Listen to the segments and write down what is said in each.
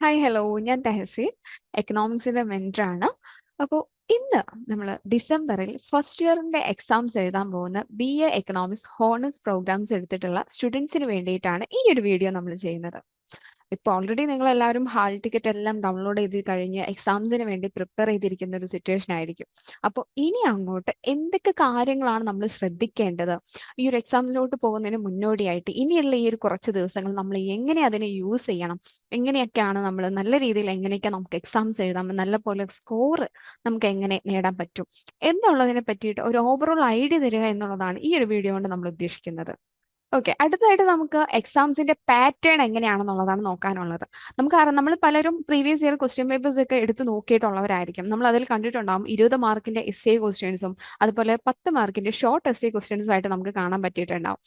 Hi hello, ഞാൻ തെഹസീൻ, എക്കണോമിക്സിന്റെ മെൻറ്ററാണ്. അപ്പോൾ ഇന്ന് നമ്മൾ ഡിസംബറിൽ ഫസ്റ്റ് ഇയറിന്റെ എക്സാംസ് എഴുതാൻ പോകുന്ന BA എക്കണോമിക്സ് ഹോണേഴ്സ് പ്രോഗ്രാംസ് എടുത്തിട്ടുള്ള സ്റ്റുഡൻസിന് വേണ്ടിയിട്ടാണ് ഈ ഒരു വീഡിയോ നമ്മൾ ചെയ്യുന്നത്. ഇപ്പോൾ ഓൾറെഡി നിങ്ങൾ എല്ലാവരും ഹാൾ ടിക്കറ്റ് എല്ലാം ഡൗൺലോഡ് ചെയ്ത് കഴിഞ്ഞ് എക്സാംസിന് വേണ്ടി പ്രിപ്പയർ ചെയ്തിരിക്കുന്ന ഒരു സിറ്റുവേഷൻ ആയിരിക്കും. അപ്പോൾ ഇനി അങ്ങോട്ട് എന്തൊക്കെ കാര്യങ്ങളാണ് നമ്മൾ ശ്രദ്ധിക്കേണ്ടത്, ഈ ഒരു എക്സാമിലോട്ട് പോകുന്നതിന് മുന്നോടിയായിട്ട് ഇനിയുള്ള ഈ ഒരു കുറച്ച് ദിവസങ്ങൾ നമ്മൾ എങ്ങനെ അതിനെ യൂസ് ചെയ്യണം, എങ്ങനെയൊക്കെയാണ് നമ്മൾ നല്ല രീതിയിൽ എങ്ങനെയൊക്കെ നമുക്ക് എക്സാംസ് എഴുതാം, നല്ല പോലെ സ്കോർ നമുക്ക് എങ്ങനെ നേടാൻ പറ്റും എന്നുള്ളതിനെ പറ്റിയിട്ട് ഒരു ഓവറോൾ ഐഡിയ തരിക എന്നുള്ളതാണ് ഈ ഒരു വീഡിയോ കൊണ്ട് നമ്മൾ ഉദ്ദേശിക്കുന്നത്. ഓക്കെ, അടുത്തതായിട്ട് നമുക്ക് എക്സാംസിന്റെ പാറ്റേൺ എങ്ങനെയാണെന്നുള്ളതാണ് നോക്കാനുള്ളത്. നമുക്കറിയാം, നമ്മൾ പലരും പ്രീവിയസ് ഇയർ ക്വസ്റ്റ്യൻ പേപ്പേഴ്സ് ഒക്കെ എടുത്ത് നോക്കിയിട്ടുള്ളവരായിരിക്കും. നമ്മൾ അതിൽ കണ്ടിട്ടുണ്ടാവും 20 മാർക്കിന്റെ essay ക്വസ്റ്റ്യൻസും അതുപോലെ 10 മാർക്കിന്റെ ഷോർട്ട് essay ആയിട്ട് നമുക്ക് കാണാൻ പറ്റിയിട്ടുണ്ടാവും.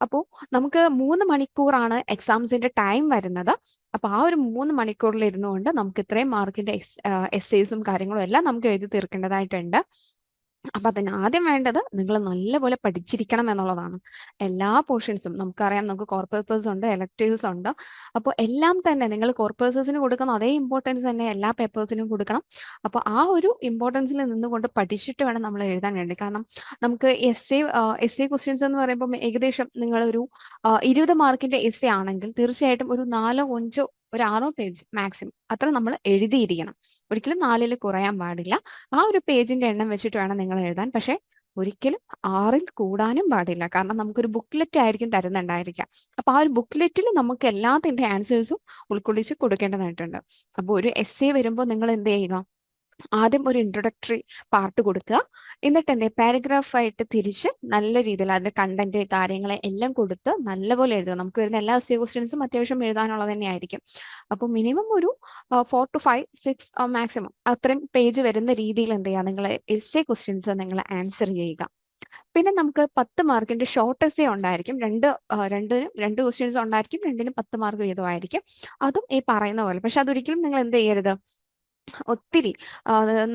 അപ്പോൾ നമുക്ക് 3 മണിക്കൂറാണ് എക്സാംസിന്റെ ടൈം വരുന്നത്. അപ്പൊ ആ ഒരു 3 മണിക്കൂറിൽ ഇരുന്നുകൊണ്ട് നമുക്ക് ഇത്രയും മാർക്കിന്റെ എസ്സേസും കാര്യങ്ങളും എല്ലാം നമുക്ക് എഴുതി തീർക്കേണ്ടതായിട്ടുണ്ട്. അപ്പൊ അതിന് ആദ്യം വേണ്ടത് നിങ്ങൾ നല്ലപോലെ പഠിച്ചിരിക്കണം എന്നുള്ളതാണ്. എല്ലാ പോർഷൻസും നമുക്കറിയാം, നമുക്ക് കോർ പേപ്പേഴ്സ് ഉണ്ട്, എലക്ടീവ്സ് ഉണ്ട്. അപ്പോൾ എല്ലാം തന്നെ നിങ്ങൾ കോർ പേപ്പേഴ്സിന് കൊടുക്കുന്ന അതേ ഇമ്പോർട്ടൻസ് തന്നെ എല്ലാ പേപ്പേഴ്സിനും കൊടുക്കണം. അപ്പോൾ ആ ഒരു ഇമ്പോർട്ടൻസിൽ നിന്നുകൊണ്ട് പഠിച്ചിട്ട് വേണം നമ്മൾ എഴുതാൻ വേണ്ടി. കാരണം നമുക്ക് എസ് എ ക്വസ്റ്റ്യൻസ് എന്ന് പറയുമ്പോൾ ഏകദേശം നിങ്ങളൊരു 20 മാർക്കിന്റെ ആണെങ്കിൽ തീർച്ചയായിട്ടും ഒരു 4 5 ഒരു 6 പേജ് മാക്സിമം അത്ര നമ്മൾ എഴുതിയിരിക്കണം. ഒരിക്കലും 4ൽ കുറയാൻ പാടില്ല. ആ ഒരു പേജിന്റെ എണ്ണം വെച്ചിട്ട് വേണം നിങ്ങൾ എഴുതാൻ. പക്ഷെ ഒരിക്കലും 6ൽ കൂടാനും പാടില്ല. കാരണം നമുക്കൊരു ബുക്ക്ലെറ്റ് ആയിരിക്കും തരുന്നുണ്ടായിരിക്കാം. അപ്പൊ ആ ഒരു ബുക്ക്ലെറ്റിൽ നമുക്ക് എല്ലാത്തിന്റെ ആൻസേഴ്സും ഉൾക്കൊള്ളിച്ച് കൊടുക്കേണ്ടതായിട്ടുണ്ട്. അപ്പൊ ഒരു വരുമ്പോൾ നിങ്ങൾ എന്ത് ചെയ്യുക, ആദ്യം ഒരു ഇൻട്രൊഡക്ടറി പാർട്ട് കൊടുക്കുക. എന്നിട്ട് പാരഗ്രാഫ് ആയിട്ട് തിരിച്ച് നല്ല രീതിയിൽ അതിന്റെ കണ്ടന്റ് കാര്യങ്ങളെ എല്ലാം കൊടുത്ത് നല്ലപോലെ എഴുതുക. നമുക്ക് വരുന്ന എല്ലാ ക്വസ്റ്റ്യൻസും അത്യാവശ്യം എഴുതാനുള്ളത് തന്നെയായിരിക്കും. അപ്പോൾ മിനിമം ഒരു 4 to 5 6 മാക്സിമം അത്രയും പേജ് വരുന്ന രീതിയിൽ എന്ത് ചെയ്യുക, നിങ്ങൾ ക്വസ്റ്റ്യൻസ് നിങ്ങൾ ആൻസർ ചെയ്യുക. പിന്നെ നമുക്ക് 10 മാർക്കിന്റെ ഷോർട്ട് ഉണ്ടായിരിക്കും. രണ്ട് ക്വസ്റ്റ്യൻസ് ഉണ്ടായിരിക്കും, രണ്ടിനും 10 മാർക്ക് വീതമായിരിക്കും. അതും ഈ പറയുന്ന പോലെ. പക്ഷെ അതൊരിക്കലും നിങ്ങൾ എന്ത് ചെയ്യരുത്, ഒത്തിരി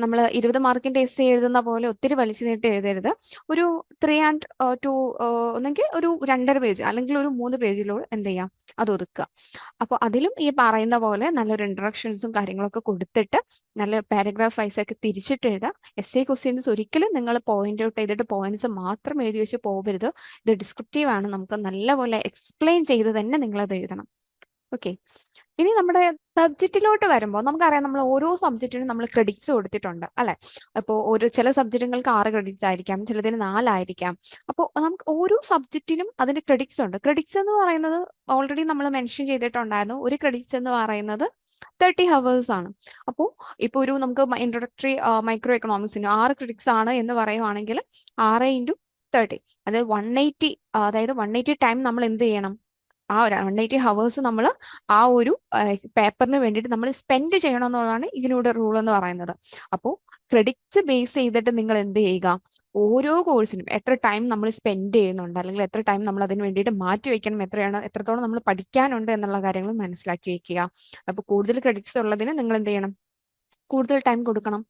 നമ്മൾ 20 മാർക്കിന്റെ എഴുതുന്ന പോലെ ഒത്തിരി വലിച്ചു നീട്ടി എഴുതരുത്. ഒരു 3 and 2, ഒന്നെങ്കിൽ ഒരു 2.5 പേജ് അല്ലെങ്കിൽ ഒരു 3 പേജിലോ എന്ത് ചെയ്യാം, അത് ഒതുക്കുക. അപ്പോൾ അതിലും ഈ പറയുന്ന പോലെ നല്ലൊരു ഇൻട്രൊഡക്ഷൻസും കാര്യങ്ങളൊക്കെ കൊടുത്തിട്ട് നല്ല പാരഗ്രാഫ് വൈസ് ഒക്കെ തിരിച്ചിട്ട് എഴുതുക. ക്വസ്റ്റ്യൻസ് ഒരിക്കലും നിങ്ങൾ പോയിന്റ് ഔട്ട് ചെയ്തിട്ട് പോയിന്റ്സ് മാത്രം എഴുതി വെച്ച് പോകരുത്. ഇത് ഡിസ്ക്രിപ്റ്റീവ് ആണ്, നമുക്ക് നല്ലപോലെ എക്സ്പ്ലെയിൻ ചെയ്ത് തന്നെ നിങ്ങളത് എഴുതണം. ഓക്കെ, ഇനി നമ്മുടെ സബ്ജക്റ്റിലോട്ട് വരുമ്പോൾ നമുക്കറിയാം, നമ്മൾ ഓരോ സബ്ജക്റ്റിനും നമ്മൾ ക്രെഡിറ്റ്സ് കൊടുത്തിട്ടുണ്ട് അല്ലെ. അപ്പോൾ ചില സബ്ജക്റ്റുകൾക്ക് 6 ക്രെഡിറ്റ്സ് ആയിരിക്കാം, ചിലതിന് 4 ആയിരിക്കാം. അപ്പോൾ നമുക്ക് ഓരോ സബ്ജക്റ്റിനും അതിന്റെ ക്രെഡിറ്റ്സ് ഉണ്ട്. ക്രെഡിറ്റ്സ് എന്ന് പറയുന്നത് ഓൾറെഡി നമ്മൾ മെൻഷൻ ചെയ്തിട്ടുണ്ടായിരുന്നു. ഒരു ക്രെഡിറ്റ്സ് എന്ന് പറയുന്നത് 30 ഹവേഴ്സ് ആണ്. അപ്പോൾ ഇപ്പോൾ നമുക്ക് ഇൻട്രൊഡക്ടറി മൈക്രോ എക്കണോമിക്സിന് 6 ക്രെഡിറ്റ്സ് ആണ് എന്ന് പറയുവാണെങ്കിൽ 6 × 30, അതായത് 180, അതായത് 180 ടൈം നമ്മൾ എന്ത് ചെയ്യണം, ആ ഒരു 180 ഹവേഴ്സ് നമ്മൾ ആ ഒരു പേപ്പറിന് വേണ്ടിയിട്ട് നമ്മൾ സ്പെൻഡ് ചെയ്യണം എന്നുള്ളതാണ് ഇതിനൂടെ റൂൾ എന്ന് പറയുന്നത്. അപ്പോൾ ക്രെഡിറ്റ്സ് ബേസ് ചെയ്തിട്ട് നിങ്ങൾ എന്ത് ചെയ്യുക, ഓരോ കോഴ്സിനും എത്ര ടൈം നമ്മൾ സ്പെൻഡ് ചെയ്യുന്നുണ്ട്, അല്ലെങ്കിൽ എത്ര ടൈം നമ്മൾ അതിന് വേണ്ടിയിട്ട് മാറ്റി വെക്കണം, എത്രത്തോളം നമ്മൾ പഠിക്കാനുണ്ട് എന്നുള്ള കാര്യങ്ങൾ മനസ്സിലാക്കി വെക്കുക. അപ്പോൾ കൂടുതൽ ക്രെഡിറ്റ്സ് ഉള്ളതിന് നിങ്ങൾ എന്ത് ചെയ്യണം, കൂടുതൽ ടൈം കൊടുക്കണം.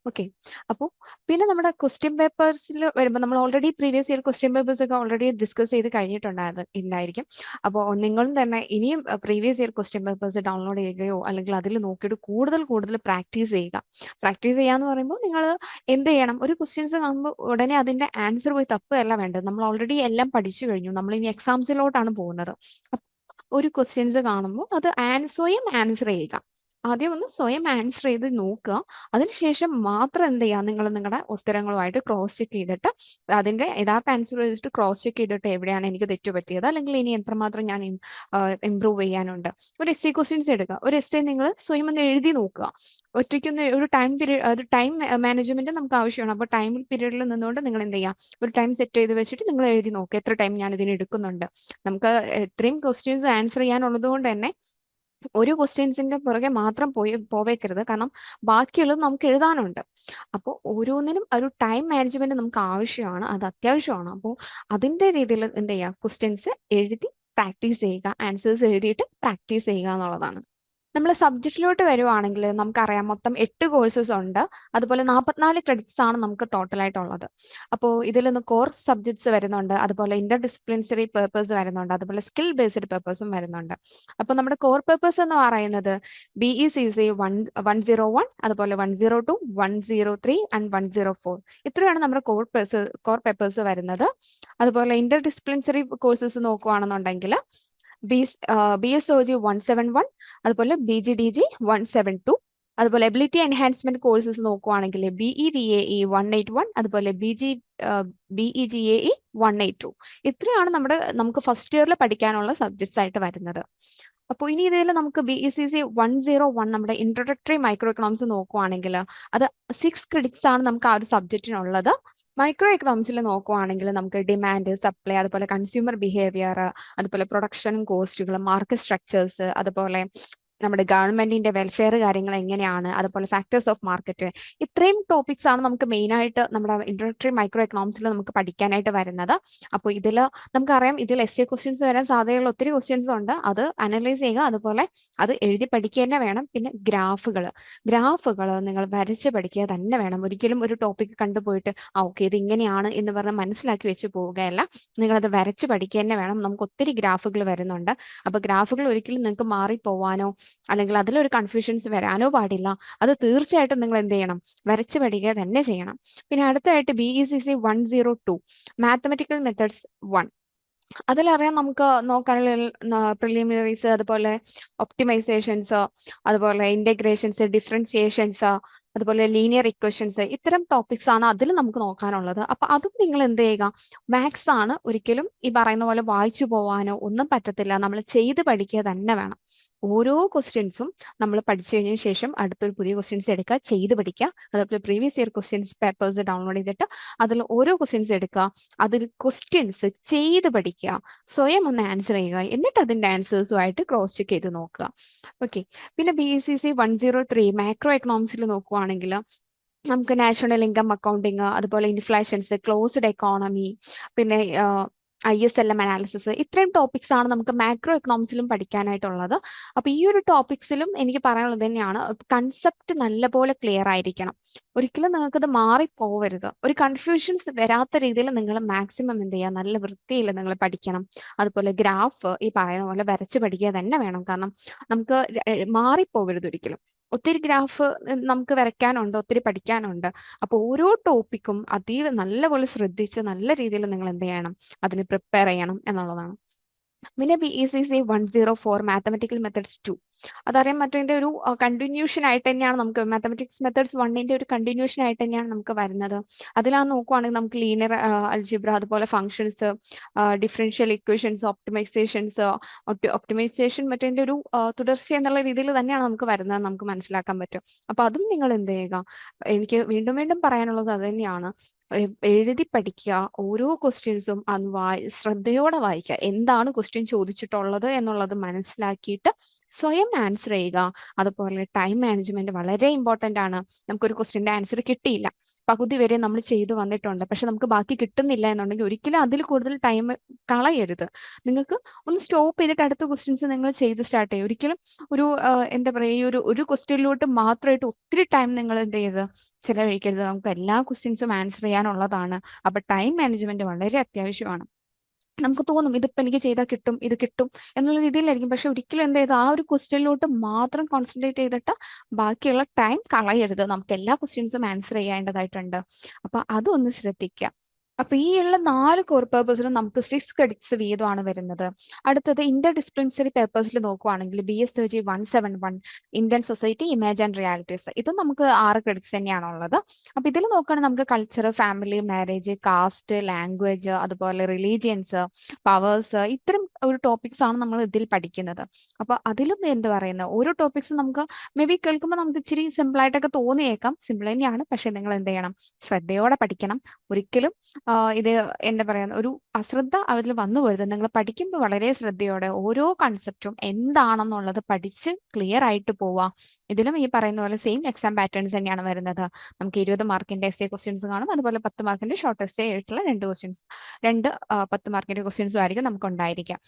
ഓക്കെ, അപ്പോൾ പിന്നെ നമ്മുടെ ക്വസ്റ്റ്യൻ പേപ്പേഴ്സിൽ വരുമ്പോൾ നമ്മൾ already previous year question papers ഒക്കെ ഓൾറെഡി ഡിസ്കസ് ചെയ്ത് കഴിഞ്ഞിട്ടുണ്ടായിരിക്കും. അപ്പോൾ നിങ്ങളും തന്നെ ഇനിയും previous year question papers download ചെയ്യുകയോ അല്ലെങ്കിൽ അതിൽ നോക്കിയിട്ട് കൂടുതൽ കൂടുതൽ പ്രാക്ടീസ് ചെയ്യുക. പ്രാക്ടീസ് ചെയ്യാന്ന് പറയുമ്പോൾ നിങ്ങൾ എന്ത് ചെയ്യണം, ഒരു ക്വസ്റ്റ്യൻസ് കാണുമ്പോൾ ഉടനെ അതിന്റെ ആൻസർ പോയി തപ്പുകയല്ല വേണ്ടത്. നമ്മൾ ഓൾറെഡി എല്ലാം പഠിച്ചു കഴിഞ്ഞു, നമ്മൾ ഇനി എക്സാംസിലോട്ടാണ് പോകുന്നത്. ഒരു ക്വസ്റ്റ്യൻസ് കാണുമ്പോൾ അത് സ്വയം ആൻസർ ചെയ്യുക. ആദ്യം ഒന്ന് സ്വയം ആൻസർ ചെയ്ത് നോക്കുക. അതിനുശേഷം മാത്രം എന്ത് ചെയ്യുക, നിങ്ങൾ നിങ്ങളുടെ ഉത്തരങ്ങളുമായിട്ട് ക്രോസ് ചെക്ക് ചെയ്തിട്ട് അതിന്റെ യഥാർത്ഥ ആൻസർ വെച്ചിട്ട് ക്രോസ് ചെക്ക് ചെയ്തിട്ട് എവിടെയാണ് എനിക്ക് തെറ്റു പറ്റിയത്, അല്ലെങ്കിൽ ഇനി എത്രമാത്രം ഞാൻ ഇമ്പ്രൂവ് ചെയ്യാനുണ്ട്. ഒരു ക്വസ്റ്റ്യൻസ് എടുക്കുക, ഒരു നിങ്ങൾ സ്വയം ഒന്ന് എഴുതി നോക്കുക. ഒറ്റയ്ക്കൊന്ന് ഒരു ടൈം മാനേജ്മെന്റ് നമുക്ക് ആവശ്യമാണ്. അപ്പോൾ ടൈം പീരീഡിൽ നിന്നുകൊണ്ട് നിങ്ങൾ എന്ത് ചെയ്യുക, ഒരു ടൈം സെറ്റ് ചെയ്ത് വെച്ചിട്ട് നിങ്ങൾ എഴുതി നോക്കുക, എത്ര ടൈം ഞാൻ ഇതിന് എടുക്കുന്നുണ്ട്. നമുക്ക് ഇത്രയും ക്വസ്റ്റ്യൻസ് ആൻസർ ചെയ്യാനുള്ളത് കൊണ്ട് തന്നെ ഒരു ക്വസ്റ്റ്യൻസിന്റെ പുറകെ മാത്രം പോവേക്കരുത്. കാരണം ബാക്കിയുള്ളത് നമുക്ക് എഴുതാനുണ്ട്. അപ്പോൾ ഓരോന്നിനും ഒരു ടൈം മാനേജ്മെന്റ് നമുക്ക് ആവശ്യമാണ്, അത് അത്യാവശ്യമാണ്. അപ്പോൾ അതിന്റെ രീതിയിൽ എന്ത് ചെയ്യുക, ക്വസ്റ്റ്യൻസ് എഴുതി പ്രാക്ടീസ് ചെയ്യുക, ആൻസേഴ്സ് എഴുതിയിട്ട് പ്രാക്ടീസ് ചെയ്യുക എന്നുള്ളതാണ്. നമ്മൾ സബ്ജക്റ്റിലോട്ട് വരുവാണെങ്കിൽ നമുക്കറിയാം മൊത്തം 8 കോഴ്സസ് ഉണ്ട്. അതുപോലെ 44 ക്രെഡിറ്റ്സ് ആണ് നമുക്ക് ടോട്ടലായിട്ടുള്ളത്. അപ്പോൾ ഇതിൽ നിന്ന് കോർ സബ്ജക്ട്സ് വരുന്നുണ്ട്, അതുപോലെ ഇന്റർ ഡിസിപ്ലിനറി പേപ്പേഴ്സ് വരുന്നുണ്ട്, അതുപോലെ സ്കിൽ ബേസ്ഡ് പേപ്പേഴ്സും വരുന്നുണ്ട്. അപ്പോൾ നമ്മുടെ കോർ പേപ്പേഴ്സ് എന്ന് പറയുന്നത് BECC 101, അതുപോലെ 102, 103 ആൻഡ് 104. ഇത്രയാണ് നമ്മുടെ കോർ പേപ്പേഴ്സ് വരുന്നത്. അതുപോലെ ഇന്റർ ഡിസിപ്ലിനറി കോഴ്സസ് നോക്കുകയാണെന്നുണ്ടെങ്കിൽ BSOG 171, അതുപോലെ BGDG 172, അതുപോലെ എബിലിറ്റി എൻഹാൻസ്മെന്റ് കോഴ്സസ് നോക്കുവാണെങ്കിൽ BEVAE 181, അതുപോലെ BEGAE 182. ഇത്രയാണ് നമുക്ക് ഫസ്റ്റ് ഇയറിൽ പഠിക്കാനുള്ള സബ്ജക്ട്സ് ആയിട്ട് വരുന്നത്. അപ്പോൾ ഇനി ഇതിൽ നമുക്ക് BECC 101 നമ്മുടെ ഇൻട്രൊഡക്ടറി മൈക്രോ എക്കണോമിക്സ് നോക്കുവാണെങ്കിൽ അത് 6 ക്രെഡിറ്റ്സ് ആണ് നമുക്ക് ആ ഒരു സബ്ജക്റ്റിനുള്ളത്. മൈക്രോ എക്കണോമിക്സിൽ നോക്കുവാണെങ്കിൽ നമുക്ക് ഡിമാൻഡ്, സപ്ലൈ, അതുപോലെ കൺസ്യൂമർ ബിഹേവിയർ, അതുപോലെ പ്രൊഡക്ഷനും കോസ്റ്റുകൾ, മാർക്കറ്റ് സ്ട്രക്ചേഴ്സ്, അതുപോലെ നമ്മുടെ ഗവൺമെന്റിന്റെ വെൽഫെയർ കാര്യങ്ങൾ എങ്ങനെയാണ്, അതുപോലെ ഫാക്ടേഴ്സ് ഓഫ് മാർക്കറ്റ്, ഇത്രയും ടോപ്പിക്സ് ആണ് നമുക്ക് മെയിൻ ആയിട്ട് നമ്മുടെ ഇൻട്രൊഡക്ടറി മൈക്രോ എക്കണോമിക്സിൽ നമുക്ക് പഠിക്കാനായിട്ട് വരുന്നത്. അപ്പോൾ ഇതിൽ നമുക്കറിയാം ഇതിൽ essay ക്വസ്റ്റ്യൻസ് വരാൻ സാധ്യതയുള്ള ഒത്തിരി ക്വസ്റ്റ്യൻസ് ഉണ്ട്. അത് അനലൈസ് ചെയ്യുക, അതുപോലെ അത് എഴുതി പഠിക്കുക തന്നെ വേണം. പിന്നെ ഗ്രാഫുകൾ നിങ്ങൾ വരച്ച് പഠിക്കുക തന്നെ വേണം. ഒരിക്കലും ഒരു ടോപ്പിക് കണ്ടുപോയിട്ട് ഓക്കെ ഇത് ഇങ്ങനെയാണ് എന്ന് പറഞ്ഞ് മനസ്സിലാക്കി വെച്ച് പോവുകയല്ല, നിങ്ങളത് വരച്ച് പഠിക്കുക തന്നെ വേണം. നമുക്ക് ഒത്തിരി ഗ്രാഫുകൾ വരുന്നുണ്ട്. അപ്പോൾ ഗ്രാഫുകൾ ഒരിക്കലും നിങ്ങൾക്ക് മാറിപ്പോവാനോ അല്ലെങ്കിൽ അതിലൊരു കൺഫ്യൂഷൻസ് വരാനോ പാടില്ല. അത് തീർച്ചയായിട്ടും നിങ്ങൾ എന്ത് ചെയ്യണം, വരച്ച് പഠിക്കുക തന്നെ ചെയ്യണം. പിന്നെ അടുത്തായിട്ട് BECC 102 മാത്തമെറ്റിക്കൽ മെത്തേഡ്സ് 1. അതിലറിയാം നമുക്ക് നോക്കാനുള്ള പ്രിലിമിനറീസ്, അതുപോലെ ഒപ്റ്റിമൈസേഷൻസ്, അതുപോലെ ഇന്റഗ്രേഷൻസ്, ഡിഫറൻസിയേഷൻസ്, അതുപോലെ ലീനിയർ ഇക്വേഷൻസ്, ഇത്തരം ടോപ്പിക്സ് ആണ് അതിൽ നമുക്ക് നോക്കാനുള്ളത്. അപ്പൊ അതും നിങ്ങൾ എന്ത് ചെയ്യുക, മാത്സ് ആണ്, ഒരിക്കലും ഈ പറയുന്ന പോലെ വായിച്ചു പോവാനോ ഒന്നും പറ്റത്തില്ല. നമ്മൾ ചെയ്ത് പഠിക്കുക തന്നെ വേണം. ഓരോ ക്വസ്റ്റ്യൻസും നമ്മൾ പഠിച്ചു കഴിഞ്ഞതിന് ശേഷം അടുത്തൊരു പുതിയ ക്വസ്റ്റ്യൻസ് എടുക്കുക, ചെയ്ത് പഠിക്കുക. അതുപോലെ previous year questions papers download ചെയ്തിട്ട് അതിൽ ഓരോ ക്വസ്റ്റ്യൻസ് എടുക്കുക, അതിൽ ക്വസ്റ്റ്യൻസ് ചെയ്ത് പഠിക്കുക, സ്വയം ഒന്ന് ആൻസർ ചെയ്യുക, എന്നിട്ട് അതിന്റെ ആൻസേഴ്സുമായിട്ട് ക്രോസ് ചെക്ക് ചെയ്ത് നോക്കുക. ഓക്കെ. പിന്നെ BECC 103 മാക്രോ എക്കണോമിക്സിൽ നോക്കുവാണെങ്കിൽ നമുക്ക് നാഷണൽ ഇൻകം അക്കൗണ്ടിങ്, അതുപോലെ ഇൻഫ്ലേഷൻസ്, ക്ലോസ്ഡ് എക്കോണമി, പിന്നെ ISLM അനാലിസിസ്, ഇത്രയും ടോപ്പിക്സ് ആണ് നമുക്ക് മാക്രോ എക്കണോമിക്സിലും പഠിക്കാനായിട്ടുള്ളത്. അപ്പൊ ഈ ഒരു ടോപ്പിക്സിലും എനിക്ക് പറയാനുള്ളത് തന്നെയാണ്, കൺസെപ്റ്റ് നല്ലപോലെ ക്ലിയർ ആയിരിക്കണം. ഒരിക്കലും നിങ്ങൾക്കത് മാറിപ്പോവരുത്. ഒരു കൺഫ്യൂഷൻസ് വരാത്ത രീതിയിൽ നിങ്ങൾ മാക്സിമം എന്ത് ചെയ്യുക, നല്ല വൃത്തിയിൽ നിങ്ങൾ പഠിക്കണം. അതുപോലെ ഗ്രാഫ് ഈ പറയുന്ന പോലെ വരച്ച് പഠിക്കുക തന്നെ വേണം. കാരണം നമുക്ക് മാറിപ്പോവരുത് ഒരിക്കലും. ഒത്തിരി ഗ്രാഫ് നമുക്ക് വരയ്ക്കാനുണ്ട്, ഒത്തിരി പഠിക്കാനുണ്ട്. അപ്പോൾ ഓരോ ടോപ്പിക്കും അതീവ നല്ലപോലെ ശ്രദ്ധിച്ച് നല്ല രീതിയിൽ നിങ്ങൾ എന്ത് ചെയ്യണം, അതിന് പ്രിപ്പയർ ചെയ്യണം എന്നുള്ളതാണ്. പിന്നെ BECC 104 മാത്തമെറ്റിക്കൽ മെത്തേഡ്സ് 2. അതറിയാം, മറ്റേ ഒരു കണ്ടിന്യൂഷൻ ആയിട്ട് തന്നെയാണ് നമുക്ക് മാത്തമെറ്റിക്സ് മെത്തേഡ്സ് 1ന്റെ ഒരു കണ്ടിന്യൂഷൻ ആയിട്ട് തന്നെയാണ് നമുക്ക് വരുന്നത്. അതിലാണ് നോക്കുവാണെങ്കിൽ നമുക്ക് ലീനിയർ അൽജിബ്ര, അതുപോലെ ഫംഗ്ഷൻസ്, ഡിഫറൻഷ്യൽ ഇക്വേഷൻസ്, ഒപ്റ്റിമൈസേഷൻ മറ്റേ ഒരു തുടർച്ച എന്നുള്ള രീതിയിൽ തന്നെയാണ് നമുക്ക് വരുന്നത്, നമുക്ക് മനസ്സിലാക്കാൻ പറ്റും. അപ്പൊ അതും നിങ്ങൾ എന്ത് ചെയ്യുക, എനിക്ക് വീണ്ടും വീണ്ടും പറയാനുള്ളത് അത് തന്നെയാണ്, എഴുതി പഠിക്കുക. ഓരോ ക്വസ്റ്റ്യൻസും ശ്രദ്ധയോടെ വായിക്കുക, എന്താണ് ക്വസ്റ്റ്യൻ ചോദിച്ചിട്ടുള്ളത് എന്നുള്ളത് മനസ്സിലാക്കിയിട്ട് സ്വയം ആൻസർ ചെയ്യുക. അതുപോലെ ടൈം മാനേജ്മെന്റ് വളരെ ഇമ്പോർട്ടന്റ് ആണ്. നമുക്കൊരു ക്വസ്റ്റ്യന്റെ ആൻസർ കിട്ടിയില്ല, പകുതി വരെ നമ്മൾ ചെയ്തു വന്നിട്ടുണ്ട്, പക്ഷെ നമുക്ക് ബാക്കി കിട്ടുന്നില്ല എന്നുണ്ടെങ്കിൽ ഒരിക്കലും അതിൽ കൂടുതൽ ടൈം കളയരുത്. നിങ്ങൾക്ക് ഒന്ന് സ്റ്റോപ്പ് ചെയ്തിട്ട് അടുത്ത ക്വസ്റ്റ്യൻസ് നിങ്ങൾ ചെയ്ത് സ്റ്റാർട്ട് ചെയ്യും. ഒരിക്കലും ഒരു എന്താ പറയുക, ഈ ഒരു ക്വസ്റ്റ്യനിലോട്ട് മാത്രമായിട്ട് ഒത്തിരി ടൈം നിങ്ങൾ എന്ത് ചെയ്ത് ചിലവഴിക്കരുത്. നമുക്ക് എല്ലാ ക്വസ്റ്റ്യൻസും ആൻസർ ചെയ്യാനുള്ളതാണ്. അപ്പൊ ടൈം മാനേജ്മെന്റ് വളരെ അത്യാവശ്യമാണ്. നമുക്ക് തോന്നും ഇതിപ്പോ എനിക്ക് ചെയ്താൽ കിട്ടും, ഇത് കിട്ടും എന്നുള്ള രീതിയിലായിരിക്കും. പക്ഷെ ഒരിക്കലും എന്ത് ചെയ്ത് ആ ഒരു ക്വസ്റ്റ്യനിലോട്ട് മാത്രം കോൺസെൻട്രേറ്റ് ചെയ്തിട്ട് ബാക്കിയുള്ള ടൈം കളയരുത്. നമുക്ക് എല്ലാ ക്വസ്റ്റ്യൻസും ആൻസർ ചെയ്യേണ്ടതായിട്ടുണ്ട്. അപ്പൊ അതൊന്ന് ശ്രദ്ധിക്കുക. അപ്പൊ ഈ ഉള്ള 4 കോർ പേപ്പേഴ്സിലും നമുക്ക് 6 ക്രെഡിറ്റ്സ് വീതമാണ് വരുന്നത്. അടുത്തത് ഇന്റർ ഡിസിപ്ലിനറി പേപ്പേഴ്സിൽ നോക്കുവാണെങ്കിൽ BSOG 171 Indian society, image and realities, ഇതും നമുക്ക് 6 ക്രെഡിറ്റ്സ് തന്നെയാണുള്ളത്. അപ്പൊ ഇതിൽ നോക്കുകയാണെങ്കിൽ നമുക്ക് culture, family, marriage, caste, language, അതുപോലെ റിലീജിയൻസ്, പവേഴ്സ്, ഇത്തരം ഒരു ടോപ്പിക്സ് ആണ് നമ്മൾ ഇതിൽ പഠിക്കുന്നത്. അപ്പൊ അതിലും എന്ത് പറയുന്നത്, ഓരോ ടോപ്പിക്സും നമുക്ക് മേ ബി കേൾക്കുമ്പോൾ നമുക്ക് ഇച്ചിരി സിമ്പിൾ ആയിട്ടൊക്കെ തോന്നിയേക്കാം. സിമ്പിൾ തന്നെയാണ്, പക്ഷെ നിങ്ങൾ എന്ത് ചെയ്യണം, ശ്രദ്ധയോടെ പഠിക്കണം. ഒരിക്കലും ഇത് എന്താ പറയാ, ഒരു അശ്രദ്ധ അതിൽ വന്നു പോരുത്. നിങ്ങൾ പഠിക്കുമ്പോൾ വളരെ ശ്രദ്ധയോടെ ഓരോ കൺസെപ്റ്റും എന്താണെന്നുള്ളത് പഠിച്ച് ക്ലിയർ ആയിട്ട് പോവാം. ഇതിലും ഈ പറയുന്ന പോലെ സെയിം എക്സാം പാറ്റേൺസ് തന്നെയാണ് വരുന്നത്. നമുക്ക് 20 മാർക്കിന്റെ essay ക്വസ്റ്റ്യൻസ് കാണും, അതുപോലെ 10 മാർക്കിന്റെ ഷോർട്ട് essay ആയിട്ടുള്ള 2 ക്വസ്റ്റ്യൻസ്, 10 മാർക്കിന്റെ ക്വസ്റ്റ്യൻസും ആയിരിക്കും നമുക്ക് ഉണ്ടായിരിക്കാം.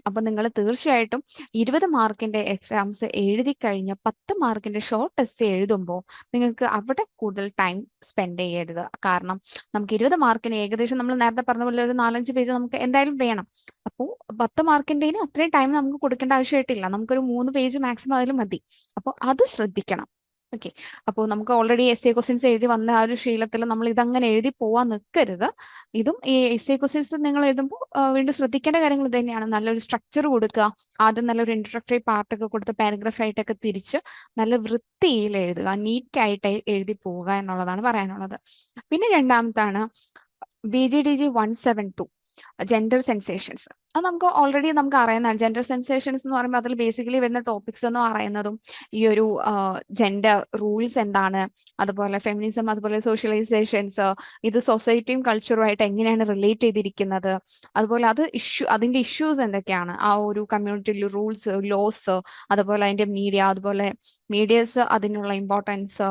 അപ്പൊ നിങ്ങൾ തീർച്ചയായിട്ടും 20 മാർക്കിന്റെ എക്സാംസ് എഴുതി കഴിഞ്ഞ് 10 മാർക്കിന്റെ ഷോർട്ട് ടെസ്റ്റ് എഴുതുമ്പോൾ നിങ്ങൾക്ക് അവിടെ കൂടുതൽ ടൈം സ്പെൻഡ് ചെയ്യരുത്. കാരണം നമുക്ക് 20 മാർക്കിന് ഏകദേശം നമ്മൾ നേരത്തെ പറഞ്ഞ പോലെ ഒരു 4-5 പേജ് നമുക്ക് എന്തായാലും വേണം. അപ്പോൾ 10 മാർക്കിന്റെന് അത്രയും ടൈം നമുക്ക് കൊടുക്കേണ്ട ആവശ്യമായിട്ടില്ല. നമുക്കൊരു 3 പേജ് മാക്സിമം അതിൽ മതി. അപ്പോൾ അത് ശ്രദ്ധിക്കണം. ഓക്കെ. അപ്പോൾ നമുക്ക് ഓൾറെഡി എസ് എ ക്വസ്റ്റ്യൻസ് എഴുതി വന്ന ആ ഒരു ശീലത്തിൽ നമ്മൾ ഇതങ്ങനെ എഴുതി പോവാൻ നിൽക്കരുത്. ഇതും ഈ എസ് എ ക്വസ്റ്റ്യൻസ് നിങ്ങൾ എഴുതുമ്പോൾ വീണ്ടും ശ്രദ്ധിക്കേണ്ട കാര്യങ്ങൾ ഇത് തന്നെയാണ്. നല്ലൊരു സ്ട്രക്ചർ കൊടുക്കുക. ആദ്യം നല്ലൊരു ഇൻട്രൊഡക്ടറി പാർട്ടൊക്കെ കൊടുത്ത് പാരഗ്രാഫ് ആയിട്ടൊക്കെ തിരിച്ച് നല്ല വൃത്തിയിൽ എഴുതുക, നീറ്റായിട്ട് എഴുതി പോവുക എന്നുള്ളതാണ് പറയാനുള്ളത്. പിന്നെ രണ്ടാമത്താണ് BGDG 172 ജെൻഡർ സെൻസേഷൻസ്. അത് നമുക്ക് ഓൾറെഡി നമുക്ക് അറിയുന്നതാണ്. ജെൻഡർ സെൻസേഷൻസ് എന്ന് പറയുമ്പോൾ അതിൽ ബേസിക്കലി വരുന്ന ടോപ്പിക്സ് എന്ന് പറയുന്നതും ഈ ഒരു ജെൻഡർ റൂൾസ് എന്താണ്, അതുപോലെ ഫെമിനിസം, അതുപോലെ സോഷ്യലൈസേഷൻസ്, ഇത് സൊസൈറ്റിയും കൾച്ചറുമായിട്ട് എങ്ങനെയാണ് റിലേറ്റ് ചെയ്തിരിക്കുന്നത്, അതുപോലെ അതിന്റെ ഇഷ്യൂസ് എന്തൊക്കെയാണ്, ആ ഒരു കമ്മ്യൂണിറ്റിയിൽ റൂൾസ്, ലോസ്, അതുപോലെ അതിന്റെ അതുപോലെ മീഡിയസ്, അതിനുള്ള ഇമ്പോർട്ടൻസ്,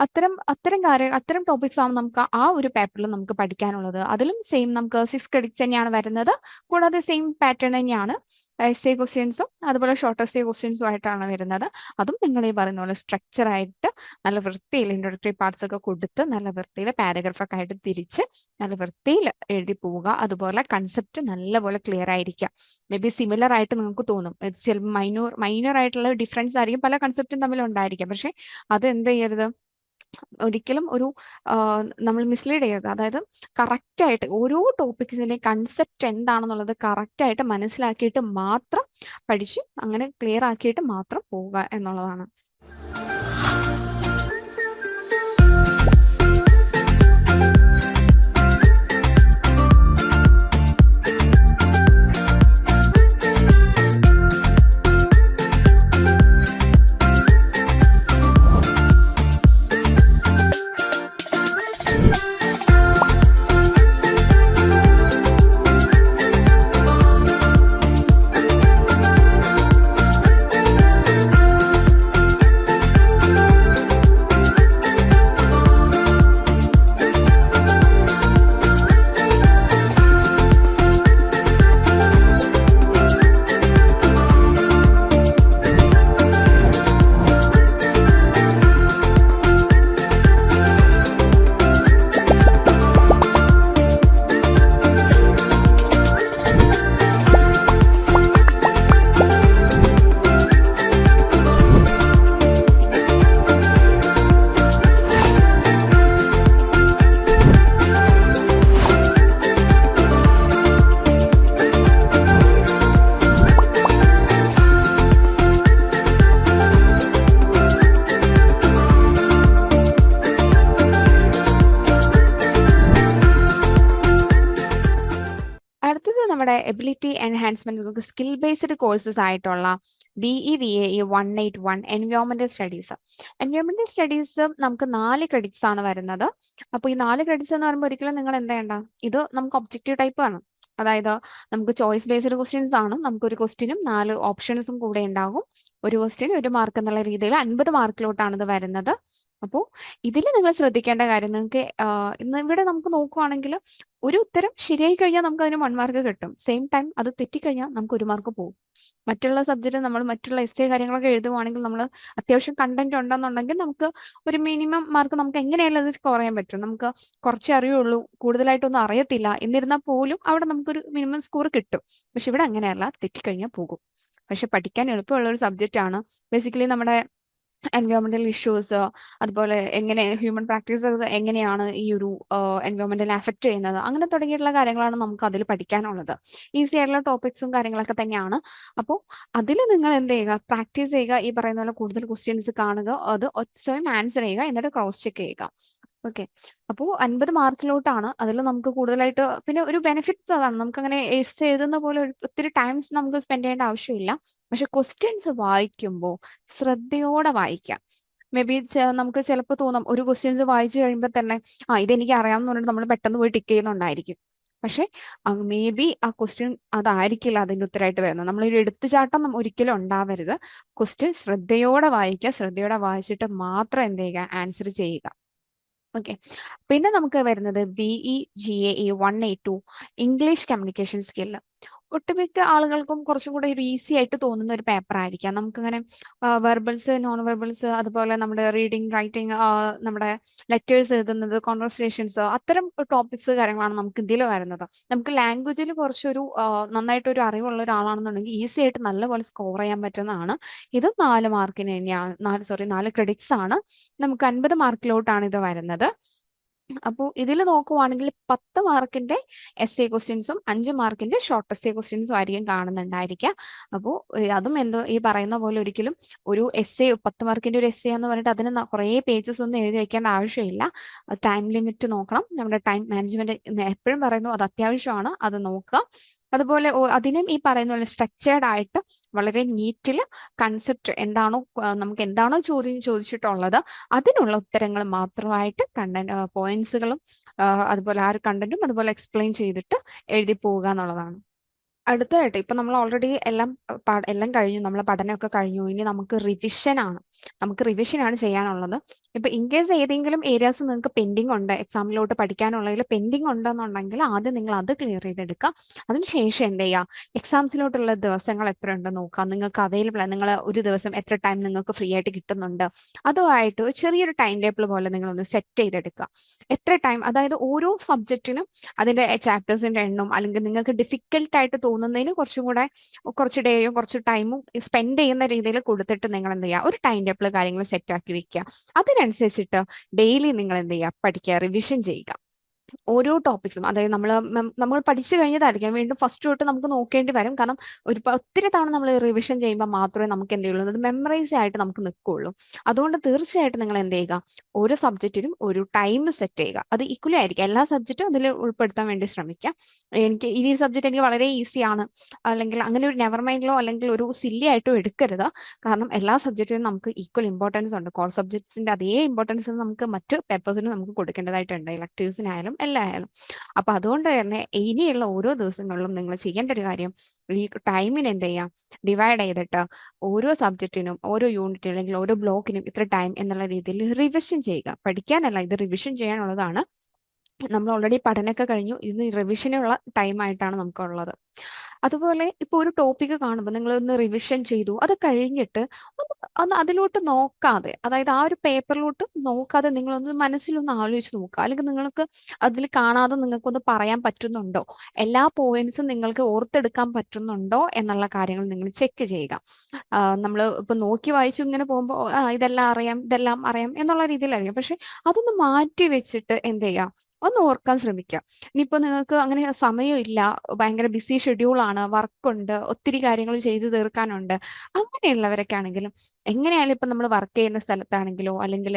അത്തരം ടോപ്പിക്സ് ആണ് നമുക്ക് ആ ഒരു പേപ്പറിൽ നമുക്ക് പഠിക്കാനുള്ളത്. അതിലും സെയിം നമുക്ക് 6 ക്രെഡിറ്റ്സ് തന്നെയാണ് വരുന്നത്. കൂടാതെ സെയിം പാറ്റേൺ തന്നെയാണ് എസ് എ ക്വസ്റ്റ്യൻസും അതുപോലെ ഷോർട്ട് എസ് എ ക്വസ്റ്റ്യൻസും ആയിട്ടാണ് വരുന്നത്. അതും നിങ്ങൾ ഈ പറയുന്ന പോലെ സ്ട്രക്ചർ ആയിട്ട് നല്ല വൃത്തിയിൽ ഇൻട്രോഡക്ടറി പാർട്സ് ഒക്കെ കൊടുത്ത് നല്ല വൃത്തിയിൽ പാരഗ്രാഫ് ഒക്കെ ആയിട്ട് തിരിച്ച് നല്ല വൃത്തിയിൽ എഴുതി പോവുക. അതുപോലെ കൺസെപ്റ്റ് നല്ലപോലെ ക്ലിയർ ആയിരിക്കുക. മേ ബി സിമിലർ ആയിട്ട് നിങ്ങൾക്ക് തോന്നും, ചിലപ്പോൾ മൈനർ ആയിട്ടുള്ള ഡിഫറൻസ് ആയിരിക്കും പല കൺസെപ്റ്റും തമ്മിൽ ഉണ്ടായിരിക്കാം. പക്ഷെ അത് എന്ത് ചെയ്യരുത്, ഒരിക്കലും നമ്മൾ മിസ്ലീഡ് ചെയ്യരുത്. അതായത് കറക്റ്റ് ആയിട്ട് ഓരോ ടോപ്പിക്സിന്റെ കൺസെപ്റ്റ് എന്താണെന്നുള്ളത് കറക്റ്റ് ആയിട്ട് മനസ്സിലാക്കിയിട്ട് മാത്രം പഠിച്ച് അങ്ങനെ ക്ലിയർ ആക്കിയിട്ട് മാത്രം പോവുക എന്നുള്ളതാണ്. അടുത്തത് നമ്മുടെ എബിലിറ്റി എൻഹാൻസ്മെന്റ്, നമുക്ക് സ്കിൽ ബേസ്ഡ് കോഴ്സസ് ആയിട്ടുള്ള BEVAE 181 എൻവയോൺമെന്റൽ സ്റ്റഡീസ്. എൻവയോൺമെന്റൽ സ്റ്റഡീസ് നമുക്ക് 4 ക്രെഡിറ്റ്സ് ആണ് വരുന്നത്. അപ്പോൾ ഈ 4 ക്രെഡിറ്റ്സ് എന്ന് പറയുമ്പോൾ ഒരിക്കലും നിങ്ങൾ എന്ത് ചെയ്യണ്ട, ഇത് നമുക്ക് ഒബ്ജക്റ്റീവ് ടൈപ്പ് ആണ്. അതായത് നമുക്ക് ചോയ്സ് ബേസ്ഡ് ക്വസ്റ്റ്യൻസ് ആണ്. നമുക്കൊരു ക്വസ്റ്റ്യനും 4 ഓപ്ഷൻസും കൂടെ ഉണ്ടാകും. ഒരു ക്വസ്റ്റ്യൻ 1 മാർക്ക് എന്നുള്ള രീതിയിൽ 50 മാർക്കിലോട്ടാണ് ഇത് വരുന്നത്. അപ്പോൾ ഇതിൽ നിങ്ങൾ ശ്രദ്ധിക്കേണ്ട കാര്യം, നിങ്ങൾക്ക് ഇന്ന് ഇവിടെ നമുക്ക് നോക്കുവാണെങ്കിൽ ഒരു ഉത്തരം ശരിയായി കഴിഞ്ഞാൽ നമുക്ക് അതിന് 1 മാർക്ക് കിട്ടും. സെയിം ടൈം അത് തെറ്റിക്കഴിഞ്ഞാൽ നമുക്ക് 1 മാർക്ക് പോകും. മറ്റുള്ള സബ്ജക്റ്റ് നമ്മൾ മറ്റുള്ള എസ് എ കാര്യങ്ങളൊക്കെ എഴുതുവാണെങ്കിൽ നമ്മൾ അത്യാവശ്യം കണ്ടന്റ് ഉണ്ടെന്നുണ്ടെങ്കിൽ നമുക്ക് ഒരു മിനിമം മാർക്ക് നമുക്ക് എങ്ങനെയായാലും അത് സ്കോർ ചെയ്യാൻ പറ്റും. നമുക്ക് കുറച്ചേ അറിയുള്ളൂ, കൂടുതലായിട്ടൊന്നും അറിയത്തില്ല എന്നിരുന്നാൽ പോലും അവിടെ നമുക്കൊരു മിനിമം സ്കോർ കിട്ടും. പക്ഷെ ഇവിടെ അങ്ങനെയല്ല, തെറ്റിക്കഴിഞ്ഞാൽ പോകും. പക്ഷെ പഠിക്കാൻ എളുപ്പമുള്ള ഒരു സബ്ജക്റ്റ് ആണ്. ബേസിക്കലി നമ്മുടെ എൻവയോൺമെന്റൽ ഇഷ്യൂസ്, അതുപോലെ എങ്ങനെ ഹ്യൂമൻ പ്രാക്ടീസസ് എങ്ങനെയാണ് ഈ ഒരു എൻവയോൺമെന്റിനെ അഫക്ട് ചെയ്യുന്നത്, അങ്ങനെ തുടങ്ങിയിട്ടുള്ള കാര്യങ്ങളാണ് നമുക്ക് അതിൽ പഠിക്കാനുള്ളത്. ഈസി ആയിട്ടുള്ള ടോപ്പിക്സും കാര്യങ്ങളൊക്കെ തന്നെയാണ്. അപ്പോൾ അതിൽ നിങ്ങൾ എന്ത് ചെയ്യുക, പ്രാക്ടീസ് ചെയ്യുക. ഈ പറയുന്ന പോലെ കൂടുതൽ ക്വസ്റ്റ്യൻസ് കാണുക, അത് സ്വയം ആൻസർ ചെയ്യുക, എന്നിട്ട് ക്രോസ് ചെക്ക് ചെയ്യുക. ഓക്കെ. അപ്പോൾ 50 മാർക്കിലോട്ടാണ്. അതിൽ നമുക്ക് കൂടുതലായിട്ട് പിന്നെ ഒരു ബെനിഫിറ്റ്സ് അതാണ്, നമുക്ക് അങ്ങനെ എസ് എഴുതുന്ന പോലെ ഒത്തിരി ടൈംസ് നമുക്ക് സ്പെൻഡ് ചെയ്യേണ്ട ആവശ്യമില്ല. പക്ഷെ ക്വസ്റ്റ്യൻസ് വായിക്കുമ്പോൾ ശ്രദ്ധയോടെ വായിക്കാം. മേ ബി നമുക്ക് ചിലപ്പോൾ തോന്നും, ഒരു ക്വസ്റ്റ്യൻസ് വായിച്ചു കഴിയുമ്പോൾ തന്നെ ഇതെനിക്ക് അറിയാമെന്ന് പറഞ്ഞിട്ട് നമ്മൾ പെട്ടെന്ന് പോയി ടിക്ക് ചെയ്യുന്നുണ്ടായിരിക്കും. പക്ഷെ മേ ബി ആ ക്വസ്റ്റ്യൻ അതായിരിക്കില്ല അതിന്റെ ഉത്തരമായിട്ട് വരുന്നത്. നമ്മളൊരു എടുത്തുചാട്ടം ഒരിക്കലും ഉണ്ടാവരുത്. ക്വസ്റ്റ്യൻ ശ്രദ്ധയോടെ വായിക്കുക, ശ്രദ്ധയോടെ വായിച്ചിട്ട് മാത്രം എന്ത് ചെയ്യുക, ആൻസർ ചെയ്യുക. ഓക്കെ. പിന്നെ നമുക്ക് വരുന്നത് BEGAE 182 ഇംഗ്ലീഷ് കമ്മ്യൂണിക്കേഷൻ സ്കില്ല്. ഒട്ടുമിക്ക ആളുകൾക്കും കുറച്ചും കൂടെ ഒരു ഈസി ആയിട്ട് തോന്നുന്ന ഒരു പേപ്പർ ആയിരിക്കാം. നമുക്കിങ്ങനെ വെർബൽസ്, നോൺ വെർബൽസ്, അതുപോലെ നമ്മുടെ റീഡിങ്, റൈറ്റിംഗ്, നമ്മുടെ ലെറ്റേഴ്സ് എഴുതുന്നത്, കോൺവെർസേഷൻസ്, അത്തരം ടോപ്പിക്സ് കാര്യങ്ങളാണ് നമുക്ക് ഇതിൽ വരുന്നത്. നമുക്ക് ലാംഗ്വേജിൽ കുറച്ചൊരു നന്നായിട്ടൊരു അറിവുള്ള ഒരാളാണെന്നുണ്ടെങ്കിൽ ഈസി ആയിട്ട് നല്ലപോലെ സ്കോർ ചെയ്യാൻ പറ്റുന്നതാണ്. ഇത് 4 മാർക്കിന് തന്നെയാണ്, 4 ക്രെഡിറ്റ്സ് ആണ്. നമുക്ക് 50 മാർക്കിലോട്ടാണ് ഇത് വരുന്നത്. അപ്പോൾ ഇതിൽ നോക്കുവാണെങ്കിൽ 10 മാർക്കിന്റെ എസ് എ ക്വസ്റ്റ്യൻസും 5 മാർക്കിന്റെ ഷോർട്ട് എസ് എ ക്വസ്റ്റ്യൻസും ആയിരിക്കും കാണുന്നുണ്ടായിരിക്കുക. അപ്പോൾ അതും എന്തോ ഈ പറയുന്ന പോലെ ഒരിക്കലും ഒരു എസ് എ 10 മാർക്കിന്റെ ഒരു എസ് എ എന്ന് പറഞ്ഞിട്ട് അതിന് കുറേ പേജസ് ഒന്നും എഴുതി വെക്കേണ്ട ആവശ്യമില്ല. ടൈം ലിമിറ്റ് നോക്കണം. നമ്മുടെ ടൈം മാനേജ്മെന്റ് എപ്പോഴും പറയുന്നു, അത് അത്യാവശ്യമാണ്, അത് നോക്കുക. അതുപോലെ അതിനും ഈ പറയുന്ന പോലെ സ്ട്രക്ചേർഡ് ആയിട്ട് വളരെ നീറ്റിൽ കൺസെപ്റ്റ് എന്താണോ നമുക്ക് എന്താണോ ചോദ്യം ചോദിച്ചിട്ടുള്ളത് അതിനുള്ള ഉത്തരങ്ങൾ മാത്രമായിട്ട് കണ്ടന്റ് പോയിന്റ്സുകളും അതുപോലെ ആ ഒരു കണ്ടന്റും അതുപോലെ എക്സ്പ്ലെയിൻ ചെയ്തിട്ട് എഴുതി പോവുക എന്നുള്ളതാണ്. അടുത്തതായിട്ട് ഇപ്പൊ നമ്മൾ ഓൾറെഡി എല്ലാം കഴിഞ്ഞു, നമ്മളെ പഠനമൊക്കെ കഴിഞ്ഞു. ഇനി നമുക്ക് റിവിഷൻ ആണ് ചെയ്യാനുള്ളത്. ഇപ്പൊ ഇൻ കേസ് ഏതെങ്കിലും ഏരിയാസ് നിങ്ങൾക്ക് പെൻഡിങ് ഉണ്ട്, എക്സാമിലോട്ട് പഠിക്കാനുള്ളതിൽ പെൻഡിങ് ഉണ്ടെന്നുണ്ടെങ്കിൽ ആദ്യം നിങ്ങൾ അത് ക്ലിയർ ചെയ്തെടുക്കുക. അതിനുശേഷം എന്ത് ചെയ്യുക, എക്സാംസിലോട്ടുള്ള ദിവസങ്ങൾ എത്ര ഉണ്ടെന്ന് നോക്കുക. നിങ്ങൾക്ക് അവൈലബിൾ ആണ്, നിങ്ങൾ ഒരു ദിവസം എത്ര ടൈം നിങ്ങൾക്ക് ഫ്രീ ആയിട്ട് കിട്ടുന്നുണ്ട്, അതുമായിട്ട് ഒരു ചെറിയൊരു ടൈം ടേബിൾ പോലെ നിങ്ങളൊന്ന് സെറ്റ് ചെയ്തെടുക്കുക. എത്ര ടൈം, അതായത് ഓരോ സബ്ജക്റ്റിനും അതിന്റെ ചാപ്റ്റേഴ്സിന്റെ എണ്ണം, അല്ലെങ്കിൽ നിങ്ങൾക്ക് ഡിഫിക്കൽട്ട് ആയിട്ട് തോന്നുന്നതിന് കുറച്ചും കൂടെ കുറച്ച് ഡേയും കുറച്ച് ടൈമും സ്പെൻഡ് ചെയ്യുന്ന രീതിയിൽ കൊടുത്തിട്ട് നിങ്ങൾ എന്ത് ചെയ്യുക, ഒരു ടൈം ടേബിൾ കാര്യങ്ങൾ സെറ്റ് ആക്കി വെക്കുക. അതിനനുസരിച്ചിട്ട് ഡെയിലി നിങ്ങൾ എന്ത് ചെയ്യുക, പഠിക്കുക, റിവിഷൻ ചെയ്യുക. ഓരോ ടോപ്പിക്സും, അതായത് നമ്മൾ പഠിച്ചു കഴിഞ്ഞതായിരിക്കാം, വീണ്ടും ഫസ്റ്റ് തൊട്ട് നമുക്ക് നോക്കേണ്ടി വരും. കാരണം ഒത്തിരി തവണ നമ്മൾ റിവിഷൻ ചെയ്യുമ്പോൾ മാത്രമേ നമുക്ക് എന്ത് ചെയ്യുള്ളൂ, അത് മെമ്മറൈസ് ആയിട്ട് നമുക്ക് നിൽക്കുള്ളൂ. അതുകൊണ്ട് തീർച്ചയായിട്ടും നിങ്ങൾ എന്ത് ചെയ്യുക, ഓരോ സബ്ജക്റ്റിനും ഒരു ടൈം സെറ്റ് ചെയ്യുക. അത് ഈക്വലി ആയിരിക്കും, എല്ലാ സബ്ജക്റ്റും അതിൽ ഉൾപ്പെടുത്താൻ വേണ്ടി ശ്രമിക്കുക. ഈ സബ്ജക്റ്റ് എനിക്ക് വളരെ ഈസിയാണ്, അല്ലെങ്കിൽ അങ്ങനെ ഒരു നെവർ മൈൻഡിലോ അല്ലെങ്കിൽ ഒരു സില്ലി ആയിട്ടോ എടുക്കരുത്. കാരണം എല്ലാ സബ്ജക്റ്റിനും നമുക്ക് ഈക്വൽ ഇമ്പോർട്ടൻസ് ഉണ്ട്. കോർ സബ്ജക്ട്സിന്റെ അതേ ഇമ്പോർട്ടൻസ് നമുക്ക് മറ്റ് പേപ്പേഴ്സിനും നമുക്ക് കൊടുക്കേണ്ടതായിട്ടുണ്ട്, ഇലക്ടീവ്സിനായാലും എല്ലായാലും. അപ്പൊ അതുകൊണ്ട് തന്നെ ഇനിയുള്ള ഓരോ ദിവസങ്ങളിലും നിങ്ങൾ ചെയ്യേണ്ട ഒരു കാര്യം, ഈ ടൈമിന് എന്ത് ചെയ്യാം, ഡിവൈഡ് ചെയ്തിട്ട് ഓരോ സബ്ജക്റ്റിനും ഓരോ യൂണിറ്റിനും അല്ലെങ്കിൽ ഓരോ ബ്ലോക്കിനും ഇത്ര ടൈം എന്നുള്ള രീതിയിൽ റിവിഷൻ ചെയ്യുക. പഠിക്കാനല്ല, ഇത് റിവിഷൻ ചെയ്യാനുള്ളതാണ്. നമ്മൾ ഓൾറെഡി പഠനമൊക്കെ കഴിഞ്ഞു, ഇത് റിവിഷനുള്ള ടൈം ആയിട്ടാണ് നമുക്കുള്ളത്. അതുപോലെ ഇപ്പൊ ഒരു ടോപ്പിക്ക് കാണുമ്പോൾ നിങ്ങൾ ഒന്ന് റിവിഷൻ ചെയ്തു, അത് കഴിഞ്ഞിട്ട് ഒന്ന് അതിലോട്ട് നോക്കാതെ, അതായത് ആ ഒരു പേപ്പറിലോട്ട് നോക്കാതെ നിങ്ങളൊന്ന് മനസ്സിലൊന്ന് ആലോചിച്ച് നോക്കുക. അല്ലെങ്കിൽ നിങ്ങൾക്ക് അതിൽ കാണാതെ നിങ്ങൾക്കൊന്ന് പറയാൻ പറ്റുന്നുണ്ടോ, എല്ലാ പോയിന്റ്സും നിങ്ങൾക്ക് ഓർത്തെടുക്കാൻ പറ്റുന്നുണ്ടോ എന്നുള്ള കാര്യങ്ങൾ നിങ്ങൾ ചെക്ക് ചെയ്യുക. നമ്മൾ ഇപ്പൊ നോക്കി വായിച്ചു ഇങ്ങനെ പോകുമ്പോൾ ഇതെല്ലാം അറിയാം എന്നുള്ള രീതിയിലായിരിക്കും. പക്ഷെ അതൊന്ന് മാറ്റി വെച്ചിട്ട് എന്ത് ചെയ്യാം, ഒന്ന് ഓർക്കാൻ ശ്രമിക്കുക. ഇനിയിപ്പോ നിങ്ങൾക്ക് അങ്ങനെ സമയമില്ല, ഭയങ്കര ബിസി ഷെഡ്യൂൾ ആണ്, വർക്കുണ്ട്, ഒത്തിരി കാര്യങ്ങൾ ചെയ്തു തീർക്കാനുണ്ട്, അങ്ങനെയുള്ളവരൊക്കെ ആണെങ്കിലും, എങ്ങനെയായാലും ഇപ്പൊ നമ്മൾ വർക്ക് ചെയ്യുന്ന സ്ഥലത്താണെങ്കിലോ അല്ലെങ്കിൽ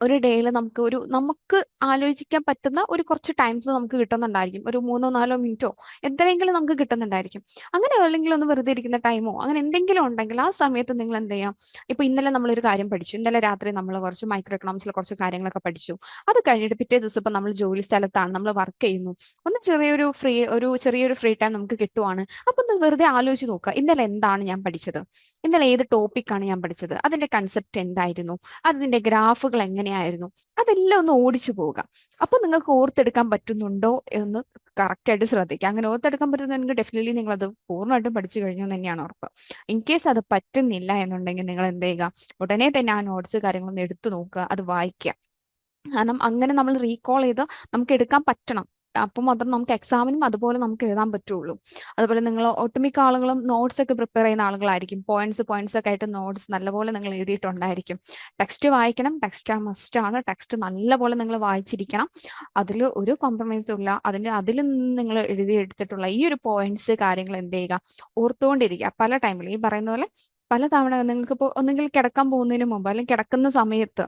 ഒരു ഡേയിൽ നമുക്ക് ആലോചിക്കാൻ പറ്റുന്ന ഒരു കുറച്ച് ടൈംസ് നമുക്ക് കിട്ടുന്നുണ്ടായിരിക്കും. ഒരു 3-4 മിനിറ്റോ എത്രയെങ്കിലും നമുക്ക് കിട്ടുന്നുണ്ടായിരിക്കും. അങ്ങനെ അല്ലെങ്കിൽ ഒന്ന് വെറുതെ ഇരിക്കുന്ന ടൈമോ അങ്ങനെ എന്തെങ്കിലും ഉണ്ടെങ്കിൽ ആ സമയത്ത് നിങ്ങൾ എന്ത് ചെയ്യാം, ഇപ്പൊ ഇന്നലെ നമ്മളൊരു കാര്യം പഠിച്ചു, ഇന്നലെ രാത്രി നമ്മൾ കുറച്ച് മൈക്രോ എക്കണോമിക്സിലെ കുറച്ച് കാര്യങ്ങളൊക്കെ പഠിച്ചു. അത് കഴിഞ്ഞിട്ട് പിറ്റേ ദിവസം ഇപ്പൊ നമ്മൾ ജോലി സ്ഥലത്താണ്, നമ്മൾ വർക്ക് ചെയ്യുന്നു, ഒരു ചെറിയൊരു ഫ്രീ ടൈം നമുക്ക് കിട്ടുവാണ്. അപ്പൊ ഒന്ന് വെറുതെ ആലോചിച്ച് നോക്കുക, ഇന്നലെ എന്താണ് ഞാൻ പഠിച്ചത്, ഇന്നലെ ഏത് ടോപ്പിക്കാണ് ഞാൻ പഠിച്ചത്, അതിന്റെ കൺസെപ്റ്റ് എന്തായിരുന്നു, അതിന്റെ ഗ്രാഫുകൾ എങ്ങനെയായിരുന്നു, അതെല്ലാം ഒന്ന് ഓടിച്ചു പോവുക. അപ്പൊ നിങ്ങൾക്ക് ഓർത്തെടുക്കാൻ പറ്റുന്നുണ്ടോ എന്ന് കറക്റ്റ് ആയിട്ട് ശ്രദ്ധിക്കുക. അങ്ങനെ ഓർത്തെടുക്കാൻ പറ്റുന്നുണ്ടെങ്കിൽ ഡെഫിനറ്റ്ലി നിങ്ങൾ അത് പൂർണ്ണമായിട്ടും പഠിച്ചു കഴിഞ്ഞു എന്ന് തന്നെയാണ് ഉറപ്പ്. ഇൻ കേസ് അത് പറ്റുന്നില്ല എന്നുണ്ടെങ്കിൽ നിങ്ങൾ എന്ത് ചെയ്യുക, ഉടനെ തന്നെ ആ നോട്ട്സ് കാര്യങ്ങളൊന്ന് എടുത്തു നോക്കുക, അത് വായിക്കുക. കാരണം അങ്ങനെ നമ്മൾ റീകോൾ ചെയ്ത് നമുക്ക് എടുക്കാൻ പറ്റണം. അപ്പം മാത്രം നമുക്ക് എക്സാമിനും അതുപോലെ നമുക്ക് എഴുതാൻ പറ്റുള്ളൂ. അതുപോലെ നിങ്ങൾ ഒട്ടുമിക്ക ആളുകളും നോട്ട്സ് ഒക്കെ പ്രിപ്പയർ ചെയ്യുന്ന ആളുകളായിരിക്കും. പോയിന്റ്സ് ഒക്കെ ആയിട്ട് നോട്ട്സ് നല്ലപോലെ നിങ്ങൾ എഴുതിയിട്ടുണ്ടായിരിക്കും. ടെക്സ്റ്റ് വായിക്കണം, ടെക്സ്റ്റ് മസ്റ്റ് ആണ്, ടെക്സ്റ്റ് നല്ലപോലെ നിങ്ങൾ വായിച്ചിരിക്കണം. അതിൽ ഒരു കോംപ്രമൈസും ഇല്ല. അതിൽ നിന്ന് നിങ്ങൾ എഴുതിയെടുത്തിട്ടുള്ള ഈ ഒരു പോയിന്റ്സ് കാര്യങ്ങൾ എന്ത് ചെയ്യുക, ഓർത്തുകൊണ്ടിരിക്കുക. പല ടൈമിലും ഈ പറയുന്ന പോലെ പല തവണ നിങ്ങൾക്ക് ഇപ്പോൾ ഒന്നെങ്കിൽ കിടക്കാൻ പോകുന്നതിന് മുമ്പ് അല്ലെങ്കിൽ കിടക്കുന്ന സമയത്ത്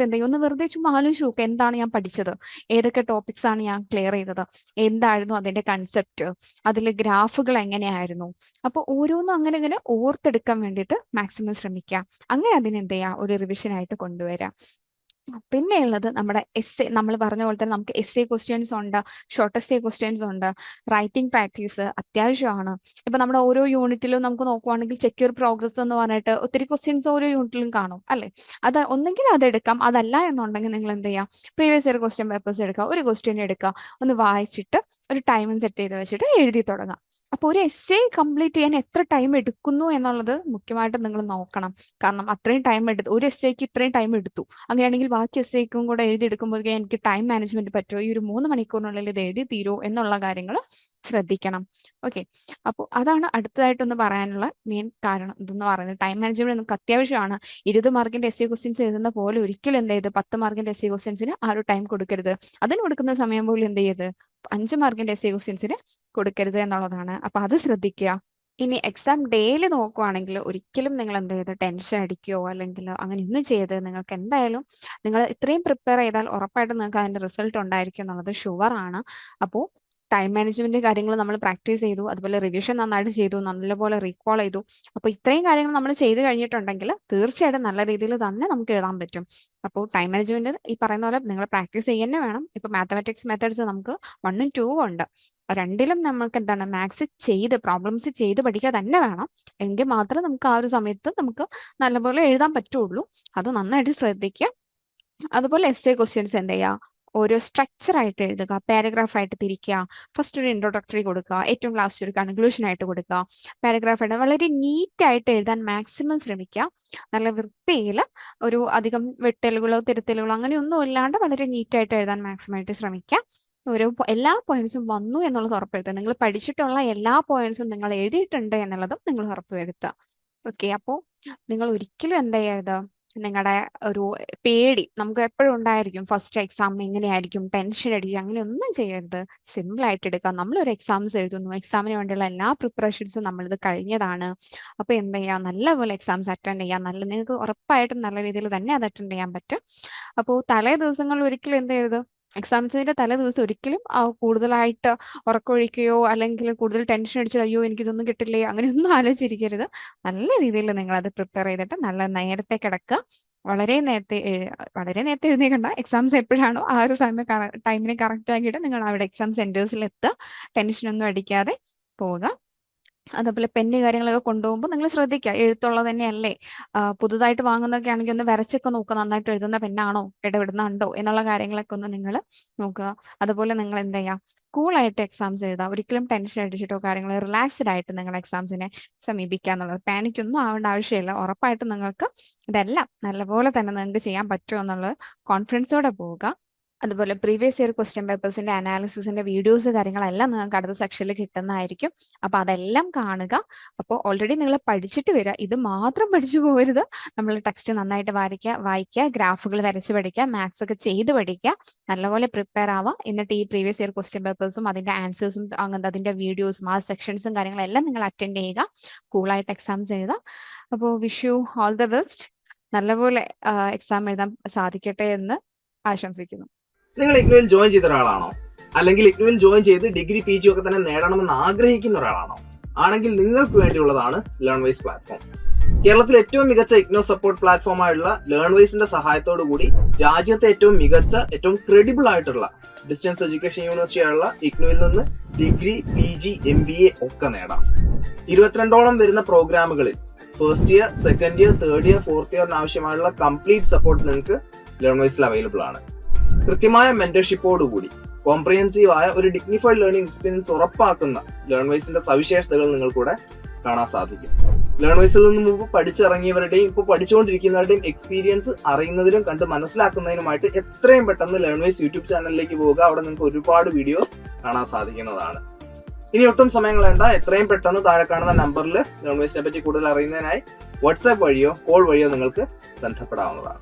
എന്ത് ചെയ്യും, ഒന്ന് വെറുതെ ചുമ്മാ ആലോചിച്ച് നോക്കുക, എന്താണ് ഞാൻ പഠിച്ചത്, ഏതൊക്കെ ടോപ്പിക്സ് ആണ് ഞാൻ ക്ലിയർ ചെയ്തത്, എന്തായിരുന്നു അതിന്റെ കൺസെപ്റ്റ്, അതിൽ ഗ്രാഫുകൾ എങ്ങനെയായിരുന്നു. അപ്പോൾ ഓരോന്നും അങ്ങനെ ഇങ്ങനെ ഓർത്തെടുക്കാൻ വേണ്ടിയിട്ട് മാക്സിമം ശ്രമിക്കുക. അങ്ങനെ അതിനെന്ത് ചെയ്യുക, ഒരു റിവിഷൻ ആയിട്ട് കൊണ്ടുവരാം. പിന്നെയുള്ളത് നമ്മുടെ എസ്സേ. നമ്മൾ പറഞ്ഞ പോലെ തന്നെ നമുക്ക് എസ്സേ ക്വസ്റ്റ്യൻസ് ഉണ്ട്, ഷോർട്ട് എസ്സേ ക്വസ്റ്റ്യൻസ് ഉണ്ട്. റൈറ്റിംഗ് പ്രാക്ടീസ് അത്യാവശ്യമാണ്. ഇപ്പൊ നമ്മുടെ ഓരോ യൂണിറ്റിലും നമുക്ക് നോക്കുവാണെങ്കിൽ സെക്യൂർ പ്രോഗ്രസ് എന്ന് പറഞ്ഞിട്ട് ഒത്തിരി ക്വസ്റ്റ്യൻസ് ഓരോ യൂണിറ്റിലും കാണും അല്ലേ? അത് ഒന്നെങ്കിൽ അതെടുക്കാം, അതല്ല എന്നുണ്ടെങ്കിൽ നിങ്ങൾ എന്ത് ചെയ്യാം, പ്രീവിയസ് ഇയർ ക്വസ്റ്റ്യൻ പേപ്പേഴ്സ് എടുക്കുക, ഒരു ക്വസ്റ്റ്യൻ എടുക്കുക, ഒന്ന് വായിച്ചിട്ട് ഒരു ടൈമും സെറ്റ് ചെയ്ത് വെച്ചിട്ട് എഴുതി തുടങ്ങാം. അപ്പോൾ ഒരു എസ്സേ കംപ്ലീറ്റ് ചെയ്യാൻ എത്ര ടൈം എടുക്കുന്നു എന്നുള്ളത് മുഖ്യമായിട്ടും നിങ്ങൾ നോക്കണം. കാരണം അത്രയും ടൈം എടുത്തു, ഒരു എസ്സേക്ക് ഇത്രയും ടൈം എടുത്തു, അങ്ങനെയാണെങ്കിൽ ബാക്കി എസ്സേക്കും കൂടെ എഴുതിയെടുക്കുമ്പോഴേക്കും എനിക്ക് ടൈം മാനേജ്മെന്റ് പറ്റുമോ, ഈ ഒരു 3 മണിക്കൂറിനുള്ളിൽ ഇത് എഴുതി തീരുമോ എന്നുള്ള കാര്യങ്ങൾ ശ്രദ്ധിക്കണം. ഓക്കെ, അപ്പോൾ അതാണ് അടുത്തതായിട്ടൊന്ന് പറയാനുള്ള മെയിൻ കാരണം. ഇതെന്ന് പറയുന്നത് ടൈം മാനേജ്മെന്റ് നമുക്ക് അത്യാവശ്യമാണ്. 20 മാർക്കിന്റെ എസ്സേ ക്വസ്റ്റ്യൻസ് എഴുതുന്ന പോലെ ഒരിക്കലും എന്ത് ചെയ്ത് 10 മാർക്കിന്റെ എസ്സേ ക്വസ്റ്റ്യൻസിന് ആ ഒരു ടൈം കൊടുക്കരുത്. അതിന് കൊടുക്കുന്ന സമയം പോലും എന്ത് ചെയ്ത് 5 മാർക്കിന്റെ എസ്സേ ക്വസ്റ്റ്യൻസിന് കൊടുക്കരുത് എന്നുള്ളതാണ്. അപ്പൊ അത് ശ്രദ്ധിക്കുക. ഇനി എക്സാം ഡേയിൽ നോക്കുവാണെങ്കിൽ ഒരിക്കലും നിങ്ങൾ എന്ത് ചെയ്ത് ടെൻഷൻ അടിക്കുകയോ അല്ലെങ്കിൽ അങ്ങനെ ഒന്നും ചെയ്ത്, നിങ്ങൾക്ക് എന്തായാലും നിങ്ങൾ ഇത്രയും പ്രിപ്പയർ ചെയ്താൽ ഉറപ്പായിട്ടും നിങ്ങൾക്ക് അതിന്റെ റിസൾട്ട് ഉണ്ടായിരിക്കും എന്നുള്ളത് ഷുവർ ആണ്. അപ്പോൾ ടൈം മാനേജ്മെന്റ് കാര്യങ്ങൾ നമ്മൾ പ്രാക്ടീസ് ചെയ്തു, അതുപോലെ റിവിഷൻ നന്നായിട്ട് ചെയ്തു, നല്ലപോലെ റീകോൾ ചെയ്തു. അപ്പോൾ ഇത്രയും കാര്യങ്ങൾ നമ്മൾ ചെയ്ത് കഴിഞ്ഞിട്ടുണ്ടെങ്കിൽ തീർച്ചയായിട്ടും നല്ല രീതിയിൽ തന്നെ നമുക്ക് എഴുതാൻ പറ്റും. അപ്പോൾ ടൈം മാനേജ്മെന്റ് ഈ പറയുന്ന പോലെ നിങ്ങൾ പ്രാക്ടീസ് ചെയ്യുന്നേ വേണം. ഇപ്പൊ മാത്തമാറ്റിക്സ് മെത്തേഡ്സ് നമുക്ക് 1ഉം 2ഉം ഉണ്ട്. രണ്ടിലും നമ്മൾക്ക് എന്താണ് മാത്സ് ചെയ്ത് പ്രോബ്ലംസ് ചെയ്ത് പഠിക്കുക തന്നെ വേണം. എങ്കിൽ മാത്രമേ നമുക്ക് ആ ഒരു സമയത്ത് നമുക്ക് നല്ലപോലെ എഴുതാൻ പറ്റുള്ളൂ. അത് നന്നായിട്ട് ശ്രദ്ധിക്കുക. അതുപോലെ എസ്സേ ക്വസ്റ്റ്യൻസ് എന്ത് ചെയ്യുക, ഓരോ സ്ട്രക്ചർ ആയിട്ട് എഴുതുക, പാരഗ്രാഫ് ആയിട്ട് തിരിക്കുക. ഫസ്റ്റ് ഒരു ഇൻട്രോഡക്ടറി കൊടുക്കുക, ഏറ്റവും ലാസ്റ്റ് ഒരു കൺക്ലൂഷൻ ആയിട്ട് കൊടുക്കുക. പാരഗ്രാഫ് ആയിട്ട് വളരെ നീറ്റ് ആയിട്ട് എഴുതാൻ മാക്സിമം ശ്രമിക്കുക. നല്ല വൃത്തിയിൽ, ഒരു അധികം വെട്ടലുകളോ തിരുത്തലുകളോ അങ്ങനെയൊന്നും ഇല്ലാണ്ട് വളരെ നീറ്റ് ആയിട്ട് എഴുതാൻ മാക്സിമം ആയിട്ട് ശ്രമിക്കുക. എല്ലാ പോയിന്റ്സും വന്നു എന്നുള്ളത് ഉറപ്പുവരുത്തുക. നിങ്ങൾ പഠിച്ചിട്ടുള്ള എല്ലാ പോയിന്റ്സും നിങ്ങൾ എഴുതിയിട്ടുണ്ട് എന്നുള്ളതും നിങ്ങൾ ഉറപ്പുവരുത്തുക. ഓക്കെ, അപ്പോൾ നിങ്ങൾ ഒരിക്കലും എന്ത് ചെയ്യരുത്, നിങ്ങളുടെ ഒരു പേടി നമുക്ക് എപ്പോഴും ഉണ്ടായിരിക്കും. ഫസ്റ്റ് എക്സാം എങ്ങനെയായിരിക്കും, ടെൻഷൻ അടിച്ച് അങ്ങനെയൊന്നും ചെയ്യരുത്. സിമ്പിൾ ആയിട്ട് എടുക്കാം. നമ്മളൊരു എക്സാംസ് എഴുതുന്നു, എക്സാമിന് വേണ്ടിയുള്ള എല്ലാ പ്രിപ്പറേഷൻസും നമ്മളിത് കഴിഞ്ഞതാണ്. അപ്പോൾ എന്ത് ചെയ്യാം, നല്ലപോലെ എക്സാംസ് അറ്റൻഡ് ചെയ്യാം. നിങ്ങൾക്ക് ഉറപ്പായിട്ടും നല്ല രീതിയിൽ തന്നെ അത് അറ്റൻഡ് ചെയ്യാൻ പറ്റും. അപ്പോൾ തലേ ദിവസങ്ങളിൽ ഒരിക്കലും എന്ത് ചെയ്യരുത്, എക്സാംസിന്റെ തലേ ദിവസം ഒരിക്കലും കൂടുതലായിട്ട് ഉറക്കമൊഴിക്കുകയോ അല്ലെങ്കിൽ കൂടുതൽ ടെൻഷൻ അടിച്ചിട്ട് അയ്യോ എനിക്കിതൊന്നും കിട്ടില്ലേ അങ്ങനെയൊന്നും ആലോചിച്ചിരിക്കരുത്. നല്ല രീതിയിൽ നിങ്ങൾ അത് പ്രിപ്പയർ ചെയ്തിട്ട് നല്ല നേരത്തെ കിടക്കുക. വളരെ നേരത്തെ എഴുന്നേക്കണ്ട. എക്സാംസ് എപ്പോഴാണോ ആ ഒരു ടൈമിന് കറക്റ്റ് ആക്കിയിട്ട് നിങ്ങൾ അവിടെ എക്സാം സെന്റേഴ്സിൽ എത്തുക. ടെൻഷനൊന്നും അടിക്കാതെ പോവുക. അതുപോലെ പെന്ന് കാര്യങ്ങളൊക്കെ കൊണ്ടുപോകുമ്പോൾ നിങ്ങൾ ശ്രദ്ധിക്കുക, എഴുത്തുള്ളത് തന്നെയല്ലേ. പുതുതായിട്ട് വാങ്ങുന്നതൊക്കെ ആണെങ്കിൽ ഒന്ന് വരച്ചൊക്കെ നോക്കുക, നന്നായിട്ട് എഴുതുന്ന പെന്നാണോ, ഇടപെടുന്നുണ്ടോ എന്നുള്ള കാര്യങ്ങളൊക്കെ ഒന്ന് നിങ്ങൾ നോക്കുക. അതുപോലെ നിങ്ങൾ എന്ത് ചെയ്യുക, കൂളായിട്ട് എക്സാംസ് എഴുതുക. ഒരിക്കലും ടെൻഷൻ അടിച്ചിട്ടോ കാര്യങ്ങൾ, റിലാക്സ്ഡ് ആയിട്ട് നിങ്ങൾ എക്സാംസിനെ സമീപിക്കുക എന്നുള്ളത്. പാനിക്കൊന്നും ആവേണ്ട ആവശ്യമില്ല. ഉറപ്പായിട്ടും നിങ്ങൾക്ക് ഇതെല്ലാം നല്ലപോലെ തന്നെ നിങ്ങൾക്ക് ചെയ്യാൻ പറ്റുമോ എന്നുള്ളത് കോൺഫിഡൻസോടെ പോവുക. അതുപോലെ പ്രീവിയസ് ഇയർ ക്വസ്റ്റ്യൻ പേപ്പേഴ്സിന്റെ അനാലിസിസിന്റെ വീഡിയോസ് കാര്യങ്ങളെല്ലാം നിങ്ങൾക്ക് അടുത്ത സെക്ഷനിൽ കിട്ടുന്നതായിരിക്കും. അപ്പൊ അതെല്ലാം കാണുക. അപ്പോൾ ഓൾറെഡി നിങ്ങൾ പഠിച്ചിട്ട് വരിക, ഇത് മാത്രം പഠിച്ചു പോകരുത്. നമ്മൾ ടെക്സ്റ്റ് നന്നായിട്ട് വായിക്കുക, ഗ്രാഫുകൾ വരച്ച് പഠിക്കുക, മാത്സ് ഒക്കെ ചെയ്ത് പഠിക്കുക, നല്ലപോലെ പ്രിപ്പയർ ആവുക. എന്നിട്ട് ഈ പ്രീവിയസ് ഇയർ ക്വസ്റ്റ്യൻ പേപ്പേഴ്സും അതിന്റെ ആൻസേഴ്സും അങ്ങനത്തെ അതിന്റെ വീഡിയോസും ആ സെക്ഷൻസും കാര്യങ്ങളെല്ലാം നിങ്ങൾ അറ്റൻഡ് ചെയ്യുക. കൂളായിട്ട് എക്സാംസ് എഴുതുക. അപ്പോൾ wish you all the best. നല്ലപോലെ എക്സാം എഴുതാൻ സാധിക്കട്ടെ എന്ന് ആശംസിക്കുന്നു. നിങ്ങൾ ഇഗ്നുവിൽ ജോയിൻ ചെയ്ത ഒരാളാണോ, അല്ലെങ്കിൽ ഇഗ്നുവിൽ ജോയിൻ ചെയ്ത് ഡിഗ്രി PG ഒക്കെ തന്നെ നേടണമെന്ന് ആഗ്രഹിക്കുന്ന ഒരാളാണോ? ആണെങ്കിൽ നിങ്ങൾക്ക് വേണ്ടിയുള്ളതാണ് ലേൺവൈസ് പ്ലാറ്റ്ഫോം. കേരളത്തിലെ ഏറ്റവും മികച്ച ഇഗ്നോ സപ്പോർട്ട് പ്ലാറ്റ്ഫോമായുള്ള ലേൺവൈസിന്റെ സഹായത്തോടു കൂടി രാജ്യത്തെ ഏറ്റവും മികച്ച, ഏറ്റവും ക്രെഡിബിൾ ആയിട്ടുള്ള ഡിസ്റ്റൻസ് എഡ്യൂക്കേഷൻ യൂണിവേഴ്സിറ്റി ആയുള്ള ഇഗ്നുവിൽ നിന്ന് ഡിഗ്രി PG MBA ഒക്കെ നേടാം. 22ഓളം വരുന്ന പ്രോഗ്രാമുകളിൽ first year, second year, third year, fourth ഇയറിന് ആവശ്യമായുള്ള കംപ്ലീറ്റ് സപ്പോർട്ട് നിങ്ങൾക്ക് ലേൺവൈസിൽ അവൈലബിൾ ആണ്. കൃത്യമായ മെന്റർഷിപ്പോടുകൂടി കോംപ്രിഹെൻസീവ് ആയ ഒരു ഡിഗ്നിഫൈഡ് ലേണിംഗ് എക്സ്പീരിയൻസ് ഉറപ്പാക്കുന്ന ലേൺവൈസിന്റെ സവിശേഷതകൾ നിങ്ങൾക്കൂടെ കാണാൻ സാധിക്കും. ലേൺവൈസിൽ നിന്ന് മുമ്പ് പഠിച്ചിറങ്ങിയവരുടെയും ഇപ്പോൾ പഠിച്ചുകൊണ്ടിരിക്കുന്നവരുടെയും എക്സ്പീരിയൻസ് അറിയുന്നതിനും കണ്ട് മനസ്സിലാക്കുന്നതിനുമായിട്ട് എത്രയും പെട്ടെന്ന് ലേൺവൈസ് യൂട്യൂബ് ചാനലിലേക്ക് പോവുക. അവിടെ നിങ്ങൾക്ക് ഒരുപാട് വീഡിയോസ് കാണാൻ സാധിക്കുന്നതാണ്. ഇനി ഒട്ടും സമയം കളയണ്ട, എത്രയും പെട്ടെന്ന് താഴെ കാണുന്ന നമ്പറിൽ ലേൺവൈസിനെ പറ്റി കൂടുതൽ അറിയുന്നതിനായി വാട്സാപ്പ് വഴിയോ കോൾ വഴിയോ നിങ്ങൾക്ക് ബന്ധപ്പെടാവുന്നതാണ്.